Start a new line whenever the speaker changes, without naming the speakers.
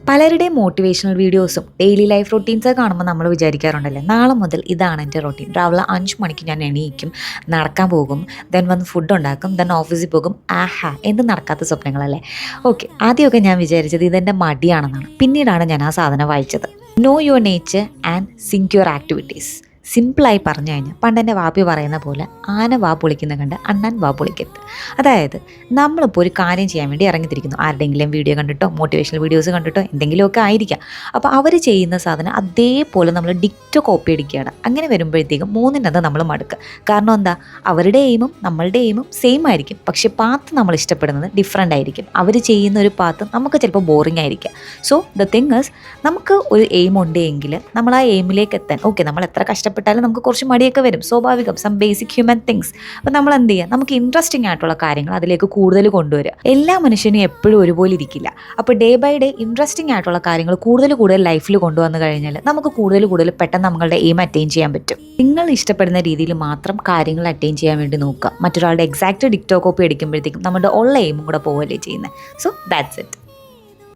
പലരുടെയും മോട്ടിവേഷണൽ വീഡിയോസും daily life റൊട്ടീൻസൊക്കെ കാണുമ്പോൾ നമ്മൾ വിചാരിക്കാറുണ്ടല്ലേ, നാളെ മുതൽ ഇതാണ് എൻ്റെ റൊട്ടീൻ. രാവിലെ 5 മണിക്ക് ഞാൻ എണീക്കും, നടക്കാൻ പോകും, ദെൻ വന്ന് ഫുഡ് ഉണ്ടാക്കും, ദെൻ ഓഫീസിൽ പോകും. ആഹാ, എന്ത് നടക്കാത്ത സ്വപ്നങ്ങളല്ലേ. ഓക്കെ, ആദ്യമൊക്കെ ഞാൻ വിചാരിച്ചത് ഇതെൻ്റെ മടിയാണെന്നാണ്. പിന്നീടാണ് ഞാൻ ആ സാധനം വായിച്ചത്. Know your nature and sync your activities. സിമ്പിളായി പറഞ്ഞു കഴിഞ്ഞാൽ പണ്ടെൻ്റെ വാപ്പി പറയുന്ന പോലെ ആന വാ പൊളിക്കുന്ന കണ്ട് അണ്ണൻ വാ പൊളിക്കരുത്. അതായത് നമ്മളിപ്പോൾ ഒരു കാര്യം ചെയ്യാൻ വേണ്ടി ഇറങ്ങിത്തിരിക്കുന്നു, ആരുടെയെങ്കിലും വീഡിയോ കണ്ടിട്ടോ മോട്ടിവേഷണൽ വീഡിയോസ് കണ്ടിട്ടോ എന്തെങ്കിലുമൊക്കെ ആയിരിക്കാം. അപ്പോൾ അവർ ചെയ്യുന്ന സാധനം അതേപോലെ നമ്മൾ ഡിക്റ്റോ കോപ്പി അടിക്കുകയാണ്. അങ്ങനെ വരുമ്പോഴത്തേക്കും മൂന്നിനത് നമ്മൾ മടുക്കുക. കാരണം എന്താ, അവരുടെ എയിമും നമ്മളുടെ എയിമും സെയിം ആയിരിക്കും, പക്ഷേ പാത്ത് നമ്മൾ ഇഷ്ടപ്പെടുന്നത് ഡിഫറെൻ്റ് ആയിരിക്കും. അവർ ചെയ്യുന്ന ഒരു പാത്ത് നമുക്ക് ചിലപ്പോൾ ബോറിംഗ് ആയിരിക്കും. സോ ദ തിങ് ഈസ്, നമുക്ക് ഒരു എയിം ഉണ്ടെങ്കിൽ നമ്മൾ ആ എയിമിലേക്ക് എത്താൻ നമ്മൾ എത്ര കഷ്ടപ്പെട്ടാലും നമുക്ക് കുറച്ച് മടിയൊക്കെ വരും, സ്വാഭാവികം, സം ബേസിക് ഹ്യൂമൻ തിങ്സ്. അപ്പോൾ നമ്മൾ എന്ത് ചെയ്യുക, നമുക്ക് ഇൻട്രസ്റ്റിംഗ് ആയിട്ടുള്ള കാര്യങ്ങൾ അതിലേക്ക് കൂടുതൽ കൊണ്ടുവരിക. എല്ലാ മനുഷ്യനും എപ്പോഴും ഒരുപോലെ ഇരിക്കില്ല. അപ്പോൾ ഡേ ബൈ ഡേ ഇൻട്രസ്റ്റിംഗ് ആയിട്ടുള്ള കാര്യങ്ങൾ കൂടുതൽ ലൈഫിൽ കൊണ്ടുവന്നു കഴിഞ്ഞാൽ നമുക്ക് കൂടുതൽ പെട്ടെന്ന് നമ്മളുടെ എയിം അറ്റൈൻ ചെയ്യാൻ പറ്റും. നിങ്ങൾ ഇഷ്ടപ്പെടുന്ന രീതിയിൽ മാത്രം കാര്യങ്ങൾ അറ്റൈൻ ചെയ്യാൻ വേണ്ടി നോക്കുക. മറ്റൊരാളുടെ എക്സാക്റ്റ് ഡിക്റ്റോ കോപ്പി അടിക്കുമ്പോഴത്തേക്കും നമ്മുടെ ഉള്ള എയിമും കൂടെ പോവുകയല്ലേ ചെയ്യുന്നത്. So that's it.